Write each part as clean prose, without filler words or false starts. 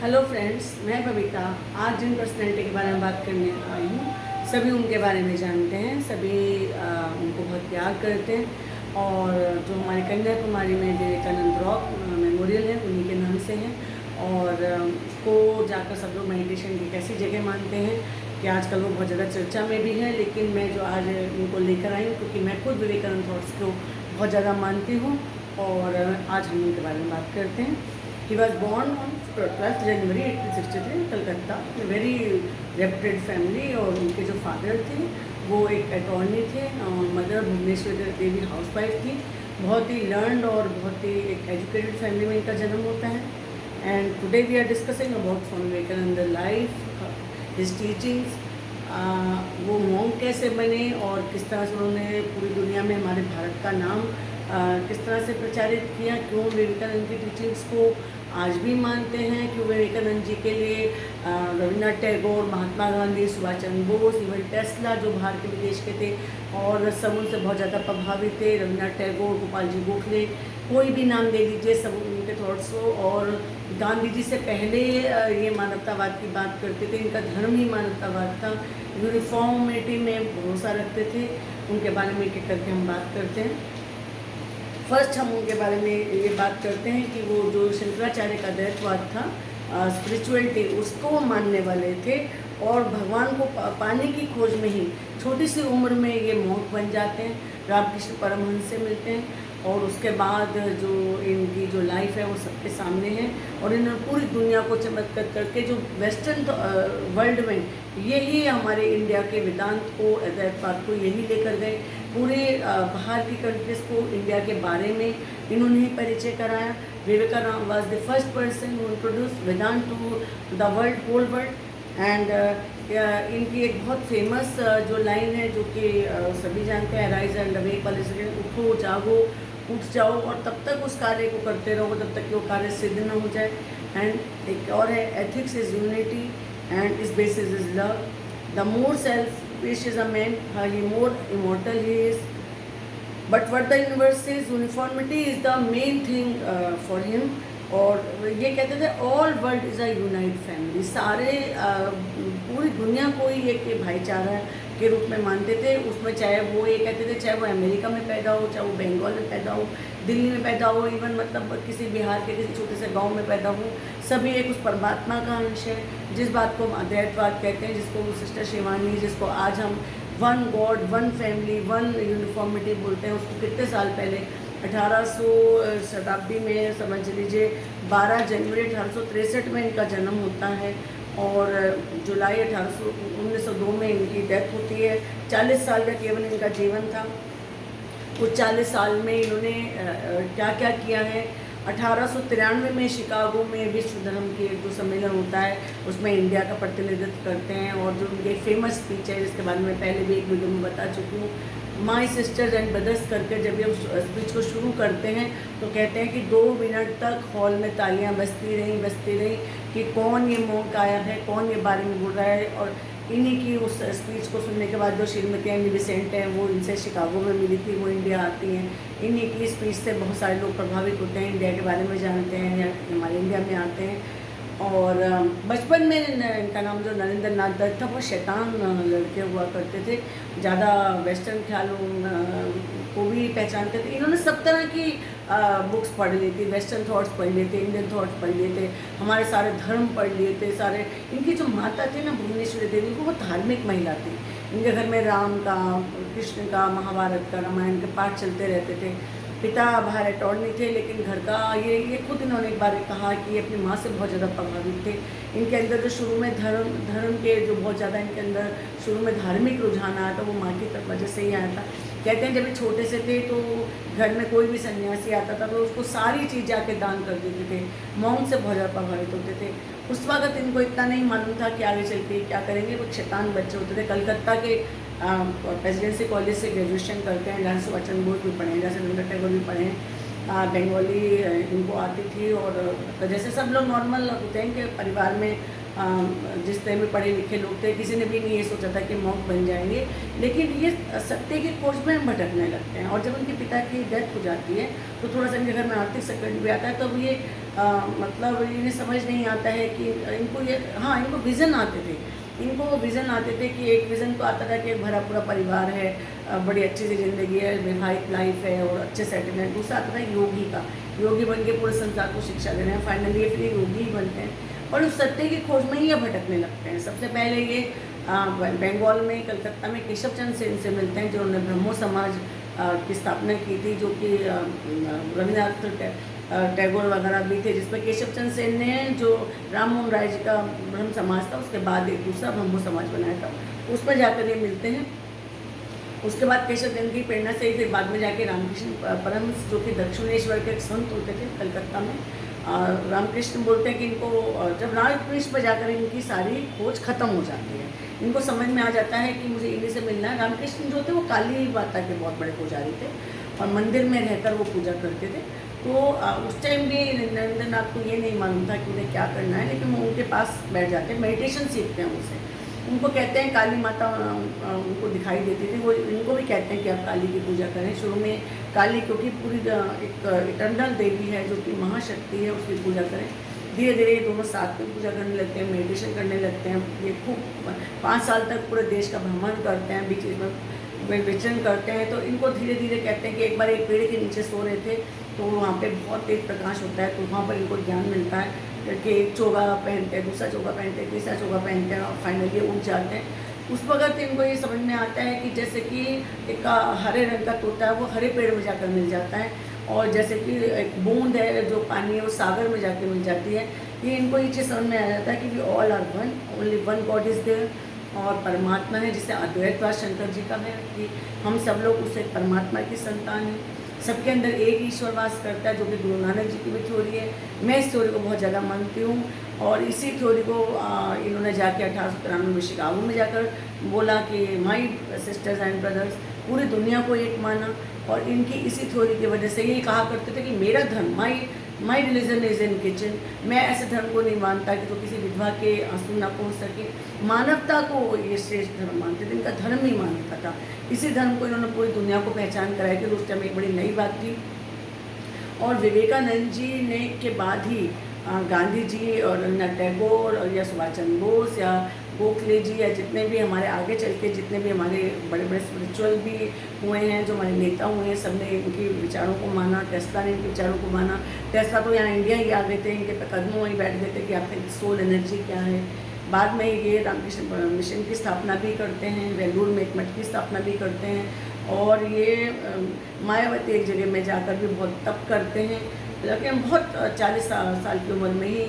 Hello friends, मैं बबीता आज जिन personality के बारे में बात करने आई हूँ सभी उनके बारे में जानते हैं। सभी उनको बहुत प्यार करते हैं और जो हमारे कन्याकुमारी में विवेकानंद रॉक मेमोरियल है उन्हीं के नाम से है। और उसको जाकर सब लोग मेडिटेशन की कैसी जगह मानते हैं कि आजकल वो बहुत ज़्यादा चर्चा में भी है। लेकिन मैं जो आज उनको लेकर आई हूँ क्योंकि मैं खुद विवेकानंद थॉट्स को बहुत ज़्यादा मानती हूँ और आज हम उनके बारे में बात करते हैं। He was born on 12th January 1863 in Calcutta, very reputed family. और उनके जो फादर थे वो एक अटॉर्नी थे और मदर भुवनेश्वर देवी हाउसवाइफ थी। बहुत ही लर्नड और बहुत ही एक एजुकेटेड फैमिली में इनका जन्म होता है। And today we are discussing about Swami Vivekananda life, his teachings, वो मॉन्क कैसे बने और किस तरह से उन्होंने पूरी दुनिया में हमारे भारत का नाम किस तरह से प्रचारित किया, क्यों विवेकानंद की टीचिंग्स को आज भी मानते हैं, क्यों विवेकानंद जी के लिए रविन्द्रनाथ टैगोर, महात्मा गांधी, सुभाष चंद्र बोस, इवन टेस्ला जो बाहर के विदेश के थे और सब उनसे बहुत ज़्यादा प्रभावित थे, रविन्द्रनाथ टैगोर, गोपाल जी गोखले, कोई भी नाम दे दीजिए, सब उनके थॉट्स हो। और गांधी जी से पहले ये मानवतावाद की बात करते थे, इनका धर्म ही मानवतावाद था, यूनिफॉर्मिटी में भरोसा रखते थे। उनके बारे में एक एक करके हम बात करते हैं। फर्स्ट हम उनके बारे में ये बात करते हैं कि वो जो शंकराचार्य का दैववाद था, स्पिरिचुअलिटी, उसको वो मानने वाले थे और भगवान को पाने की खोज में ही छोटी सी उम्र में ये मॉन्क बन जाते हैं, रामकृष्ण परमहंस से मिलते हैं और उसके बाद जो इनकी जो लाइफ है वो सबके सामने है। और इन्होंने पूरी दुनिया को चमत्कार करके जो वेस्टर्न वर्ल्ड में यही हमारे इंडिया के वेदांत को, अद्वैतवाद को यही लेकर गए। पूरे बाहर की कंट्रीज़ को इंडिया के बारे में इन्होंने ही परिचय कराया। Vivekananda was the first person who introduce Vedanta to the world, whole world. And इनकी एक बहुत फेमस जो लाइन है जो कि सभी जानते हैं, राइज एंड अवेक वाले से, उठो जागो, उठ जाओ और तब तक उस कार्य को करते रहो जब तक कि वो कार्य सिद्ध न हो जाए। एंड एक और है, एथिक्स इज यूनिटी एंड इस basis is love. The more selfish is a man, he more immortal he is. But what the universe says, uniformity is the main thing for him. और ये कहते थे all world is a unite family, सारे पूरी दुनिया को ही एक भाईचारा के रूप में मानते थे। उसमें चाहे वो ये कहते थे, चाहे वो अमेरिका में पैदा हो, चाहे वो बंगाल में पैदा हो, दिल्ली में पैदा हो, इवन मतलब किसी बिहार के किसी छोटे से गांव में पैदा हो, सभी एक उस परमात्मा का अंश है। जिस बात को हम अद्वैतवाद कहते हैं, जिसको सिस्टर शिवानी, जिसको आज हम one God, one family, one uniformity बोलते हैं, उसको कितने साल पहले 1800 शताब्दी में समझ लीजिए 12 जनवरी 1863 में इनका जन्म होता है और जुलाई 1902 में इनकी डेथ होती है। 40 साल का केवल इनका जीवन था। उस 40 साल में इन्होंने क्या क्या किया है। 1893 में शिकागो में विश्व धर्म के जो सम्मेलन होता है उसमें इंडिया का प्रतिनिधित्व करते हैं और जो उनके फेमस स्पीच है जिसके बारे में पहले भी एक वीडियो में बता चुकी हूँ, माई सिस्टर्स एंड ब्रदर्स करके जब ये स्पीच को शुरू करते हैं तो कहते हैं कि 2 मिनट तक हॉल में तालियां बजती रहीं कि कौन ये मॉन्क आया है, कौन ये बारे में बोल रहा है। और इन्हीं की उस स्पीच को सुनने के बाद जो श्रीमती एनी बेसेंट हैं, वो इनसे शिकागो में मिली थी, वो इंडिया आती हैं। इन्हीं की स्पीच से बहुत सारे लोग प्रभावित होते हैं, इंडिया के बारे में जानते हैं या हमारे इंडिया में आते हैं। और बचपन में इनका नाम जो नरेंद्र नाथ दत्त था, वो शैतान लड़के हुआ करते थे, ज़्यादा वेस्टर्न ख्यालों को भी पहचानते थे। इन्होंने सब तरह की बुक्स पढ़ ली थी, वेस्टर्न थॉट्स पढ़ लिए थे, इंडियन थॉट्स पढ़ लिए थे, हमारे सारे धर्म पढ़ लिए थे सारे। इनकी जो माता थी ना भुवनेश्वरी देवी, वो धार्मिक महिला थी। इनके घर में राम का, कृष्ण का, महाभारत का, रामायण के पाठ चलते रहते थे। पिता बाहर अटॉर्नी थे लेकिन घर का ये खुद इन्होंने एक बार कहा कि ये अपनी माँ से बहुत ज़्यादा प्रभावित थे। इनके अंदर जो शुरू में धर्म के जो बहुत ज़्यादा इनके अंदर शुरू में धार्मिक रुझान आया था वो माँ की तरफ वजह से ही आया था। कहते हैं जब ये छोटे से थे तो घर में कोई भी सन्यासी आता था तो उसको सारी चीज़ जाके दान कर देते थे, मॉन्क से बहुत ज़्यादा प्रभावित होते थे। उस वक्त इनको इतना नहीं मालूम था कि आगे चल के क्या करेंगे। वो शैतान बच्चे होते थे। कलकत्ता के प्रेसिडेंसी कॉलेज से ग्रेजुएशन करते हैं, जहाँ सुभाष चंद्र बोस भी पढ़े हैं, जैसे रविन्द्रनाथ टैगोर भी पढ़े हैं। बंगाली इनको आती थी और जैसे सब लोग नॉर्मल होते हैं कि परिवार में जिस तरह में पढ़े लिखे लोग थे, किसी ने भी नहीं ये सोचा था कि मॉन्क बन जाएंगे, लेकिन ये सत्य की खोज में हम भटकने लगते हैं। और जब उनके पिता की डेथ हो जाती है तो थोड़ा सा इनके घर में आर्थिक संकट भी आता है, तब ये मतलब इन्हें समझ नहीं आता है कि इनको ये, हाँ इनको विज़न आते थे, इनको वो विज़न आते थे कि एक विज़न तो आता था कि एक भरा पूरा परिवार है, बड़ी अच्छी सी ज़िंदगी है, वैवाहिक लाइफ है और अच्छे सेटलमेंट। दूसरा आता था योगी का, योगी बन के पूरे संसार को शिक्षा दे रहे हैं, फाइनली ये फिर योगी ही बनते हैं और उस सत्य की खोज में ही ये भटकने लगते हैं। सबसे पहले ये बंगाल में, कलकत्ता में केशव चंद्र सेन से मिलते हैं, जिन्होंने ब्रह्मो समाज की स्थापना की थी, जो कि रविन्द्रनाथ टैगोर वगैरह भी थे, जिसमें केशव चंद्र सेन ने जो राम मोहन राय जी का ब्रह्म समाज था, उसके बाद एक दूसरा ब्रह्मो समाज बनाया था, उस पर जाकर ये मिलते हैं। उसके बाद केशव चंद्र की प्रेरणा से ही फिर बाद में जाके रामकृष्ण परमहंस, जो कि दक्षिणेश्वर के एक संत होते थे कलकत्ता में, रामकृष्ण बोलते हैं कि इनको जब रामकृष्ण पर जाकर इनकी सारी खोज खत्म हो जाती है, इनको समझ में आ जाता है कि मुझे इन्हीं से मिलना है। रामकृष्ण जो थे वो काली माता के बहुत बड़े पुजारी थे और मंदिर में रहकर वो पूजा करते थे। तो उस टाइम भी नरेंद्रनाथ को ये नहीं मालूम था कि उन्हें क्या करना है, लेकिन वो उनके पास बैठ जाते हैं, मेडिटेशन सीखते हैं उनसे। उनको कहते हैं, काली माता उनको दिखाई देती थी, वो इनको भी कहते हैं कि आप काली की पूजा करें। शुरू में काली, क्योंकि पूरी एक इटर्नल देवी है जो कि महाशक्ति है, उसकी पूजा करें। धीरे धीरे ये दोनों साथ में पूजा करने लगते हैं, मेडिटेशन करने लगते हैं। ये खूब 5 साल तक पूरे देश का भ्रमण करते हैं, बीच में विचरण करते हैं। तो इनको धीरे धीरे कहते हैं कि एक बार एक पेड़ के नीचे सो रहे थे, तो वहाँ पे बहुत तेज प्रकाश होता है, तो वहाँ पर इनको ज्ञान मिलता है कि एक चोगा पहनते हैं, दूसरा चोगा पहनते हैं, तीसरा चोगा पहनते हैं और फाइनली उठ जाते हैं। उस वक्त इनको ये समझ में आता है कि जैसे कि एक हरे रंग का तोता है, वो हरे पेड़ में जाकर मिल जाता है, और जैसे कि एक बूंद है जो पानी है वो सागर में जाके मिल जाती है। ये इनको ये चीज़ समझ में आ जाता है कि we all are one, only one God is there, और परमात्मा है, जिसे अद्वैतवाद शंकर जी का है कि हम सब लोग उस एक परमात्मा की संतान हैं। सबके अंदर एक ईश्वर वास करता है, जो कि गुरु नानक जी की भी थ्योरी है। मैं इस थ्योरी को बहुत ज़्यादा मानती हूँ, और इसी थ्योरी को इन्होंने जाके 1893 में शिकागो में जाकर बोला कि माय सिस्टर्स एंड ब्रदर्स, पूरी दुनिया को एक माना। और इनकी इसी थ्योरी की वजह से ये कहा करते थे कि मेरा धर्म, my religion is in kitchen. मैं ऐसे धर्म को नहीं मानता कि जो किसी विधवा के आंसू ना पहुँच सके। मानवता को ये श्रेष्ठ धर्म मानते थे, इनका धर्म ही मानता था। इसी धर्म को इन्होंने पूरी दुनिया को पहचान कराई थी, उस टाइम एक बड़ी नई बात थी। और विवेकानंद जी ने के बाद ही गांधी जी और रविन्द्रनाथ टैगोर और या सुभाष चंद्र बोस या गोखले जी या जितने भी हमारे आगे चल के जितने भी हमारे बड़े बड़े स्पिरिचुअल भी हुए हैं, जो हमारे नेता हुए हैं, सब ने इनके विचारों को माना। टेस्ला ने इनके विचारों को माना। टेस्ला तो यहाँ इंडिया ही आ गए थे, इनके कदमों वहीं बैठ गए थे कि आपकी सोल एनर्जी क्या है। बाद में ये रामकृष्ण मिशन की स्थापना भी करते हैं, वेलूर में एक मठ की स्थापना भी करते हैं, और ये मायावती एक जगह में जाकर भी बहुत तप करते हैं। लेकिन बहुत 40 साल की उम्र में ही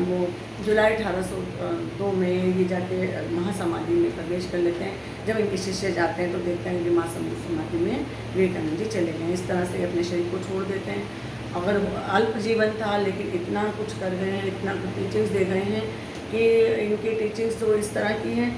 वो जुलाई 1802 में ये जाके महासमाधि में प्रवेश कर लेते हैं। जब इनके शिष्य जाते हैं तो देखते हैं कि महासमाधि में विवेकानंद जी चले गए। इस तरह से अपने शरीर को छोड़ देते हैं। अगर अल्प जीवन था, लेकिन इतना कुछ कर गए हैं, इतना कुछ टीचिंग्स दे गए हैं कि इनकी टीचिंग्स तो इस तरह की हैं।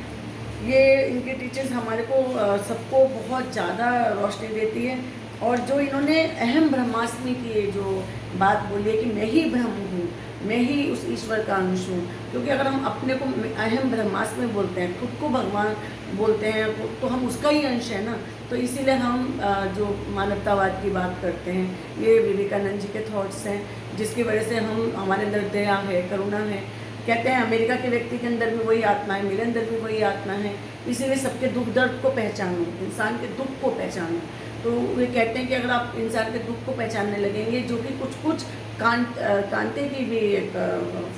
ये इनकी टीचिंग्स हमारे को सबको बहुत ज़्यादा रोशनी देती है। और जो इन्होंने अहम ब्रह्मास्मि की जो बात बोली है कि मैं ही ब्रह्म हूँ, मैं ही उस ईश्वर का अंश हूँ, क्योंकि अगर हम अपने को अहम ब्रह्मास्मि बोलते हैं, खुद को भगवान बोलते हैं, तो हम उसका ही अंश है ना। तो इसीलिए हम जो मानवतावाद की बात करते हैं, ये विवेकानंद जी के थॉट्स हैं, जिसकी वजह से हम हमारे अंदर दया है, करुणा है। कहते हैं अमेरिका के व्यक्ति के अंदर भी वही आत्मा है, मेरे अंदर भी वही आत्मा है। इसीलिए सबके दुख दर्द को पहचानो, इंसान के दुख को पहचानो। तो वे कहते हैं कि अगर आप इंसान के दुख को पहचानने लगेंगे, जो कि कुछ कांते की भी एक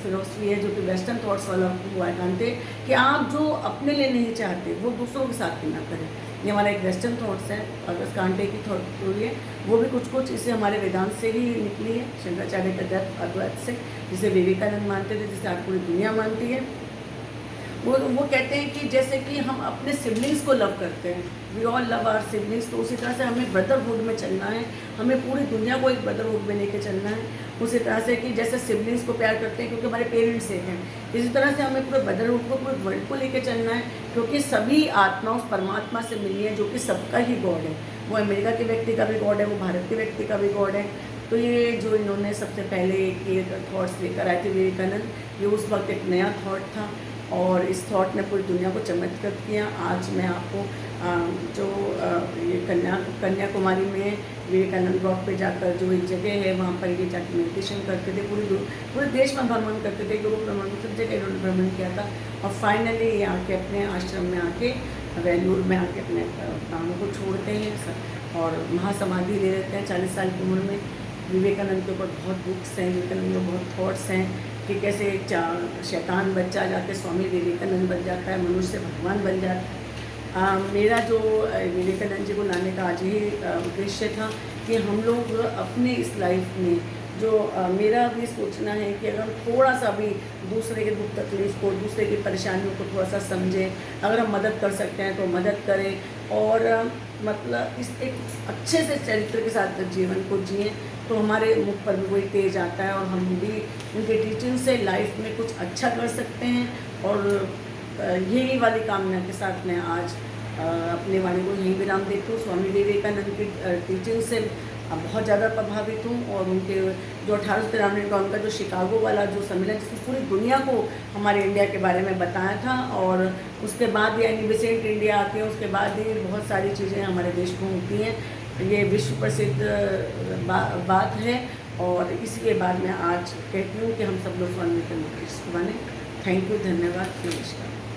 फिलोसफी है, जो कि वेस्टर्न थॉट्स वाला हुआ है कांते, कि आप जो अपने लिए नहीं चाहते वो दूसरों के साथ भी ना करें। ये हमारा एक वेस्टर्न थॉट्स है, अगर कांटे की थ्योरी है, वो भी कुछ इसे हमारे वेदांत से ही निकली है, शंकराचार्य के अद्वैत से, जिसे विवेकानंद मानते थे, जिसे आज पूरी दुनिया मानती है। वो कहते हैं कि जैसे कि हम अपने सिबलिंग्स को लव करते हैं, we all love our siblings, तो उसी तरह से हमें ब्रदरहुड में चलना है, हमें पूरी दुनिया को एक ब्रदरहुड में लेके चलना है। उसी तरह से कि जैसे सिबलिंग्स को प्यार करते हैं क्योंकि हमारे पेरेंट्स से हैं, इसी तरह से हमें पूरे ब्रदरहुड को, पूरे वर्ल्ड को लेके चलना है, क्योंकि सभी आत्मा उस परमात्मा से मिली है, जो कि सबका ही गॉड है। वो अमेरिका के व्यक्ति का भी गॉड है, वो भारत के व्यक्ति का भी गॉड है। तो ये जो इन्होंने सबसे पहले ये थॉट्स लेकर आए थे विवेकानंद, ये उस वक्त एक नया थॉट था और इस थॉट ने पूरी दुनिया को चमत्कृत किया। आज मैं आपको जो ये कन्याकुमारी में विवेकानंद रॉक पे जाकर जो एक जगह है वहाँ पर ये जाकर मेडिटेशन करते थे, पूरे देश में भ्रमण करते थे, गुरु भ्रमण सब जगह इन्होंने भ्रमण किया था और फाइनली ये आके अपने आश्रम में आके वेल्लूर में आके अपने कामों को छोड़ते हैं और महासमाधि ले लेते हैं 40 साल की उम्र में। विवेकानंद के ऊपर बहुत बुक्स हैं, विवेकानंद के बहुत थॉट्स हैं कि कैसे एक शैतान बच्चा जाके स्वामी विवेकानंद बन जाता है, मनुष्य भगवान बन जाता है। मेरा जो विवेकानंद जी को लाने का आज ही उद्देश्य था कि हम लोग अपने इस लाइफ में जो मेरा भी सोचना है कि अगर हम थोड़ा सा भी दूसरे के दुख तकलीफ़ को, दूसरे की परेशानियों को थोड़ा सा समझें, अगर हम मदद कर सकते हैं तो मदद करें और मतलब इस एक अच्छे से चरित्र के साथ जीवन को जिएं तो हमारे मुख पर भी वही तेज आता है और हम भी उनके टीचिंग से लाइफ में कुछ अच्छा कर सकते हैं। और यही वाली कामना के साथ मैं आज अपने वाणी को यहीं विराम देती हूँ। स्वामी विवेकानंद की टीचिंग से बहुत ज़्यादा प्रभावित हूँ और उनके जो 1893 का उनका जो शिकागो वाला जो सम्मेलन जिसने पूरी दुनिया को हमारे इंडिया के बारे में बताया था और उसके बाद यानी विसेंट इंडिया आती है, उसके बाद ही बहुत सारी चीज़ें हमारे देश में होती हैं। ये विश्व प्रसिद्ध बात है और इसके बाद मैं आज कहती हूँ कि हम सब लोग स्वामी विवेकानंद की बने। थैंक यू, धन्यवाद, नमस्कार।